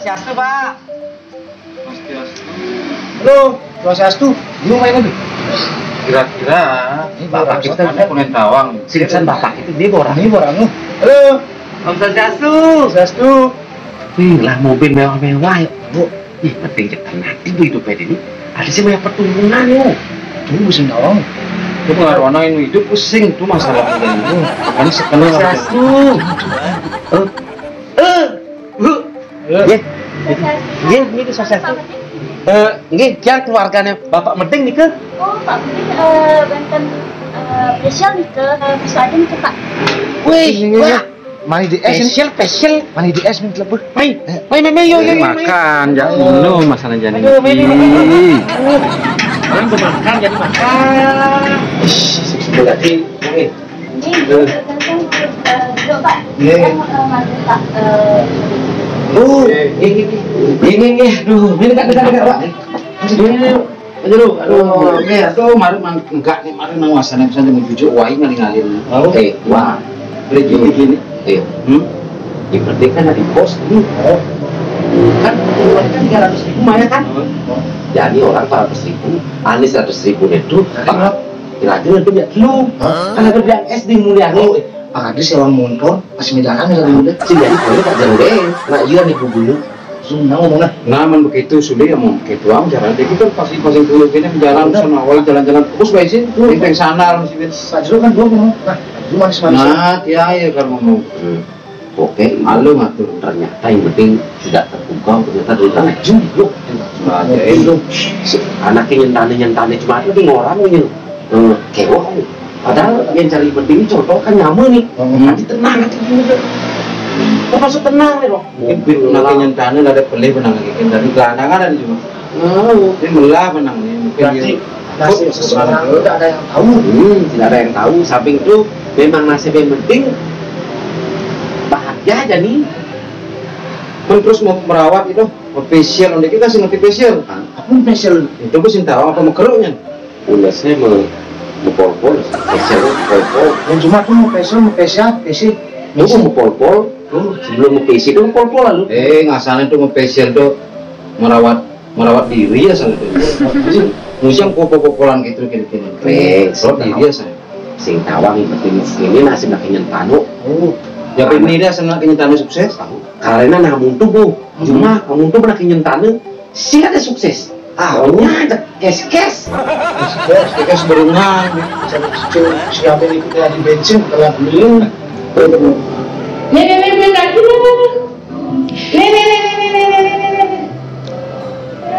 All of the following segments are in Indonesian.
Swastiastu, Pak. Swastiastu. Halo, Swastiastu. Lu main lagi? Kira-kira ini bapak kita punya Kunen Tawang. Sirisan bapak itu dia orang. Ini orang lu. Halo, Om Swastiastu. Swastiastu. Wih, lah mobil mewah-mewah ya. Bu, ih penting cekan nanti bu hidup ini. Ada sih banyak pertumbuhan yo. Tunggu sih dong. Itu pengaruh yang hidup pusing itu masalahnya. Makanya sepenuh Swastiastu. Bu. Nggih. Nggih, niki Swastiastu. Nggih, kian keluarganya Bapak Meding nih ke? Oh, Pak Meding benten spesial nih ke bisa aja nih ke Pak. Wih, wah. Mari di es. Spesial. Mari di es minta lebih. Main, yo. makan, jangan minum masalah jadi. Aduh, main. Orang makan jadi makan. Berarti, Ini benten dulu Pak. Iya. Mari Pak. Ini, aduh, ini dekat, Pak. Aduh, mari enggak nih, mari nang wasana bisa ngebujuk wae ngaling-ngaling. Wah, begini. Yang penting kan ada pos ini. Kan keluar kan 300.000 Maya kan? Jadi orang 400.000, Anis 100.000 itu kira-kira itu lihat lu. Kan ada bilang SD mulia nih. Ada sewa motor, pas medakan ya udah. Si jadi boleh tak jauh deh. Nah iya nih dulu. Sunnah ngomongnya. Namun begitu sudah ya mau gitu am jalan itu kan pasti dulu kene jalan sana awal jalan-jalan terus bae sih di sana mesti Sajro kan gua ngomong. Nah, lu manis-manis. nah dia ya kan ngomong Oke, malu ngatur. Ternyata yang penting tidak terbuka, ternyata dari tanah jumbo. Anaknya nyentane cuma itu di orang ini kewah. Padahal yang cari penting contoh kan nyamu nih. Nanti tenang nanti kok masuk tenang nih loh. nak nyentane ada beli benang lagi kan dari gelandangan ada juga ini melah benang ini mungkin Berarti nasib seseorang tidak ada yang tahu. Tidak ada yang tahu. Samping itu memang nasib yang penting bahagia aja nih. kan terus mau merawat itu facial untuk kita sih ngerti facial Apa facial? itu gue cinta apa mau keruknya Ulasnya pol-pol, facial pol-pol. Yang cuma tuh mau facial, Lu mau pol-pol, sebelum mau PC itu pol-pol lalu. ngasalin tuh facial tuh merawat diri ya sana tuh musim popolan gitu gini merawat diri ya sana Sing tawang ini nasib nak nyentano. ya ini dia sana kenyataan sukses Karena namun tubuh, cuma namun tuh pernah nyentano sih ada sukses. Awalnya ada kes-kes. Kita sebenarnya siapa yang ikutnya di bensin telah beli. Nih lagi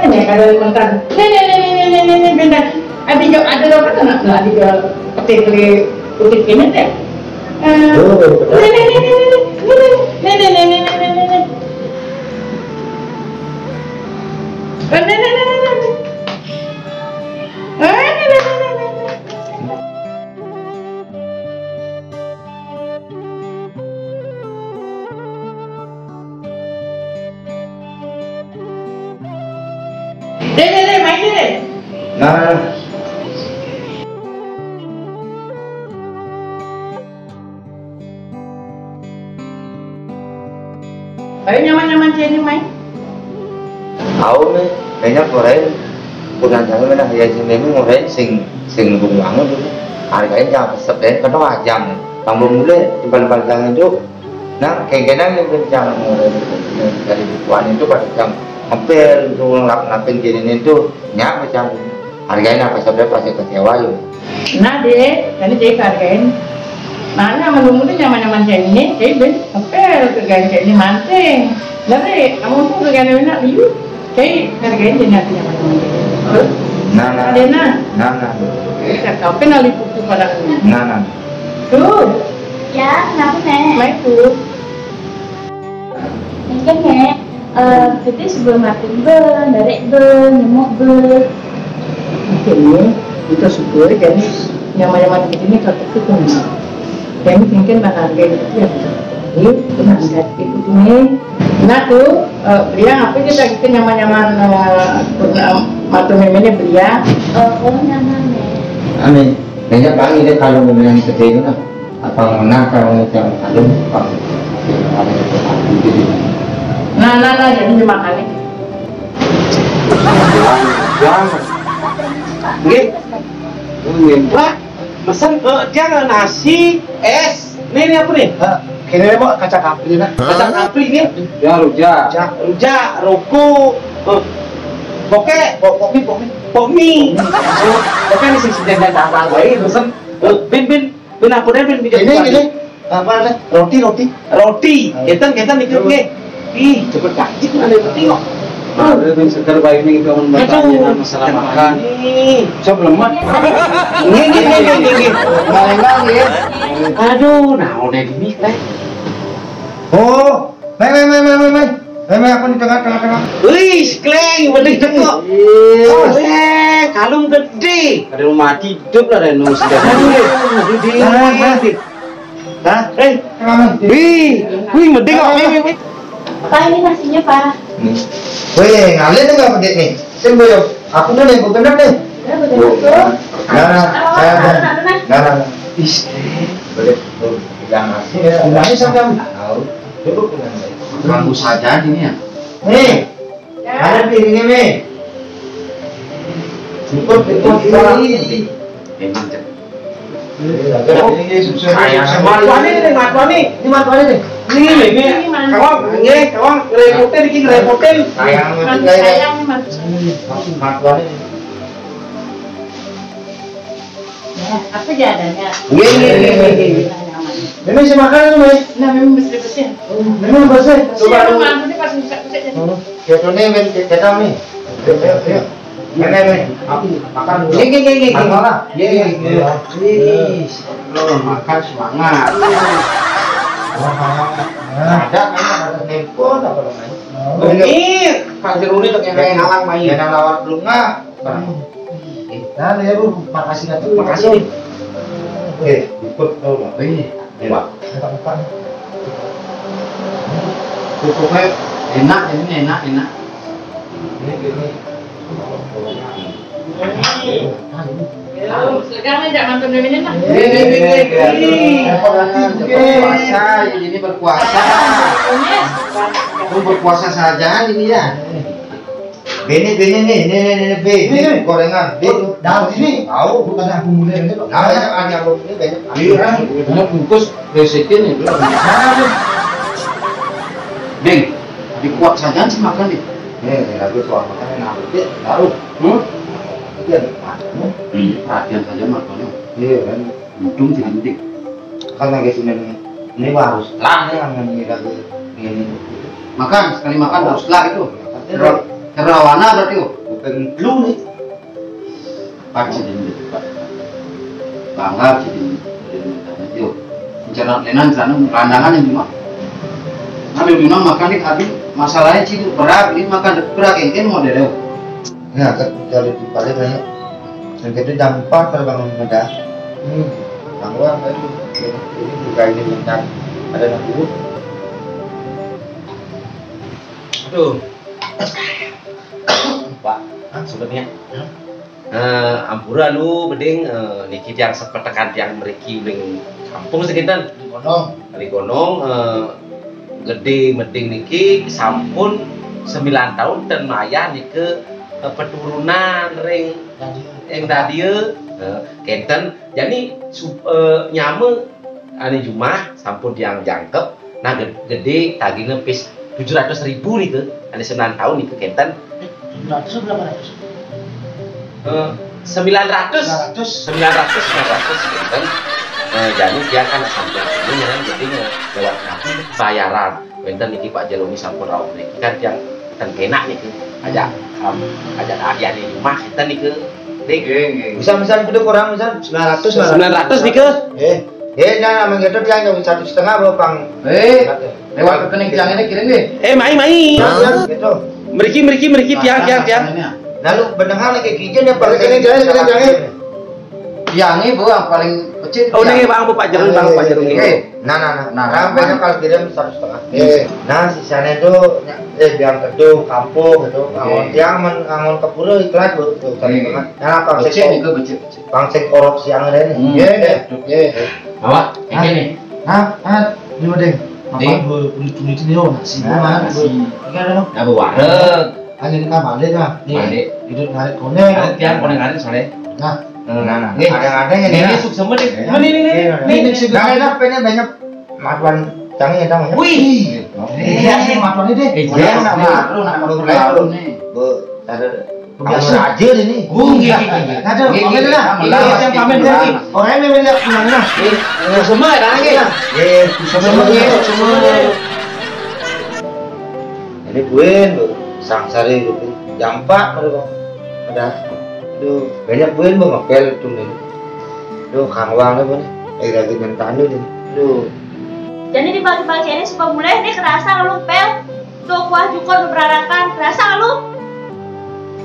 nih kalau makan. Nih bentar. Abi jauh ada apa kan? Nggak ada jual putih ini deh. Main deh. Nah, Ayo nyaman-nyaman sini main. Tahu nih, kayaknya Korea bukan jangan mana ya sini Korea sing lung banget gitu. Harganya jangan pesep ya, kan wajam. Tambah mulai di balik-balik itu, nah kayaknya yang kencang dari bukuan itu pada jam hampir itu ngelakuin gini itu nyak macam harganya apa saja pasti kecewa ya. Nah deh, jadi saya hargain. Mana menunggu tuh nyaman-nyaman kayak ini, kayak ben, apa kerjaan kayak ini manting. Dari kamu tuh kerjaan enak liu, kayak hargain jadi nyaman-nyaman kayak ini. Nah, Saya kau kenal lipu tuh pada ini. nah. Tuh, Ya, kenapa Nek? main tuh. Mungkin Nek, kita sebelum makan ben, derek ben, nyemuk ben. Akhirnya kita syukur jadi nyaman-nyaman kayak ini kalau itu pun. Kami mungkin bakal harga itu ya. Ini pernah lihat itu ini. Nah tuh, beliau apa kita kita nyaman-nyaman matu memenya beliau. Oh, nyaman Nek. Amin. Kayaknya pagi deh kalau yang gede itu lah. Apa menang kalau yang kalung apa ada itu Nah, jadi makan ini. Jangan. Nggih. Mbak, pesan dia nggak nasi, es. Ini apa nih? Kini mau kaca kapri nah. Kacang kapri ini. Ya rujak. Rujak, roko, poke, pokmi. Poke ini sih sedang apa lagi? Pesan. Bin apa deh bin? Ini apa nih? Roti. Ketan ikut nggih. Ih, cepet kacik ada tengok. Ada yang segar baik nih kawan bertanya masalah makan. Siapa lemak? Nggih. Malengang ya. Aduh, nah udah gini teh. Oh, Mei aku di tengah. Wih, kleng, bener kok. Kalung gede. Ada yang mati hidup lah dan nus sudah. Nah, Wih, mending kok. Pak, ini nasinya, Pak. weh, ngalir nggak pakai nih? Sen boyo, aku nih nih, bener nih. Ya, betul. Nah. Boleh, yang nasi ya. Nasi sampai tahu. Duduk Ganggu saja ini ya. Nih, ada piringnya nih. Ikut. Emang cek. Ini susu. Matuani nih. Ini, kawang, repotin. Sayang, Sayang, Mas. matuan ini. Ya, apa jadanya? Ini si makan nih. Nah, memang bersih-bersih. Memang bersih. Coba mantu ini pas buka-buka jadi. Kita nih, kita nih. Yuk. Ini, aku makan dulu. Gini. Makan lah. Makan semangat. Ada handphone apa namanya? Ini, Pak Jeruni tuh yang kayak ngalang main. Yang lawat belum nggak? Nah, ya bu, makasih nggak tuh. Makasih nih. Oke, ikut tau nggak? Ini Pak. Buka. pokoknya enak. Ini gini. Sekarang aja mantu ini lah. Berpuasa, ini berpuasa. Berpuasa saja ini ya. Ini B, ini gorengan. B, daun ini. Tahu, bukan aku mulai ini. Nah, ada aku ini banyak. Banyak bungkus resikin itu. Ding, dikuat saja sih makan nih. Aku soal makan enak. Tahu. Iya, Perhatian saja makannya. iya kan. Untung jadi penting. Kan lagi ini harus lah nih yang ini lagi ini. Makan sekali makan harus lah itu. Terawana berarti oh. Bukan flu nih. Pak jadi Pak. Bangga jadi itu. Bicara lenan sana randangan yang cuma. Nabi Yunus makan nih habis masalahnya sih berat ini makan berat yang model. Ya, kalau di balik banyak. Dan itu jam 4 terbangun mendadak. Bangun tadi. Ini juga ini bentar. Ada nak dulu. Aduh. Pak, sebenarnya. Ampura lu beding niki yang sepetekan yang meriki ning kampung sekitar di Gonong gede meding niki sampun 9 tahun dan maya nike peturunan ring yang tadi kenten jadi nyame ane Jumah sampun yang jangkep nah gede tagine pis 700.000 nih ke ane 9 tahun nih ke kenten 700 berapa ratus? 900 kenten jadi dia kan sampai sini kan jadi lewat nanti bayaran kenten niki Pak Jaloni sampun rawuh niki kan yang kan enak nih ke ajak ayah nih rumah kita nih ke Bisa gede kurang misal 900 nih ke nah namanya itu dia yang 1,5 bang. Lewat rekening tiang ini kirim deh. mai Gitu. meriki tiang Lalu bedengan kayak gini ya per rekening jangan. Tiangnya bu yang paling kecil. oh nih bang Pak Jerung Nah, rampenya kalau kirim 1,5. Nah, sisanya itu biar kedua kampung gitu. Ngangon kepura ikhlas buat tuh. Nah, Kecil itu kecil. pangsek korok siang ada nih. Awak, ini nih. Ini udah. Apa kulit ini oh nasi mah. Iya dong. Ya wareg. Hanya di kamar deh nah. Balik. Hidup narik kone. Tiang koneng-koneng sore. Nah, Nah, Nih, ada yang Ini suk sama nih. Nih, Nah, enak pengen banyak matuan canggih ya tamu. Wih. Iya sih matuan ini. Iya, nama lu nih. Bu, ada Biasa aja ini. Ada, oke lah. Kita yang pamer lagi. Orang yang lihat mana? Semua ada lagi. Semua. Ini buin, Bu. Sangsari gitu. Jampak mereka. Ada. Aduh, banyak buin Bu ngepel tuh nih. Aduh, kangwang Bu nih. Lagi ngentan dulu nih. Aduh. Jadi di balik-balik ini suka mulai nih kerasa lu pel. Tuh kuah jukon berarakan, kerasa lu?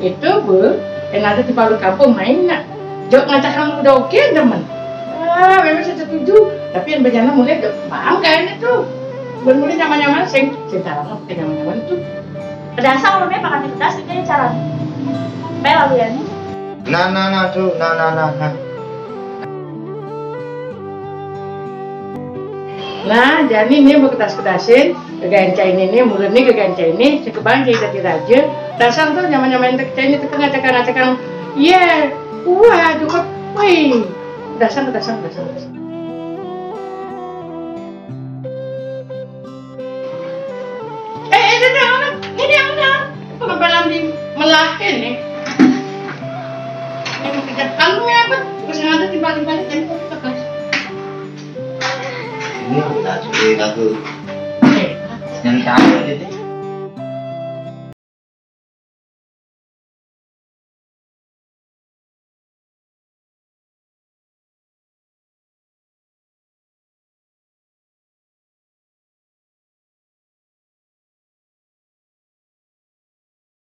Itu Bu, yang ada di Palu Kampung main nak. Jok ngajak kamu udah oke teman. Memang saya setuju. Tapi yang berjalan mulai udah paham kayaknya tuh. Mulai nyaman-nyaman sing cerita lama pakai nyaman-nyaman tuh. Kerasa lu nih makan pedas ini cara. Pel lu ya nih. Nah, tuh, nah. Nah, jadi ini mau kedas-kedasin, keganca ini, mulai ini keganca ini, sekebang jadi raja. Dasar tuh nyaman-nyaman keganca ini, tekan, iya, wah, cukup, wih, dasar. Ini anak, pengembalan di melahir nih. Ini kejar kamu ya, apa? Terus yang ada di balik-balik ini tekan. Ini udah sudah aku. Yang tahu gitu.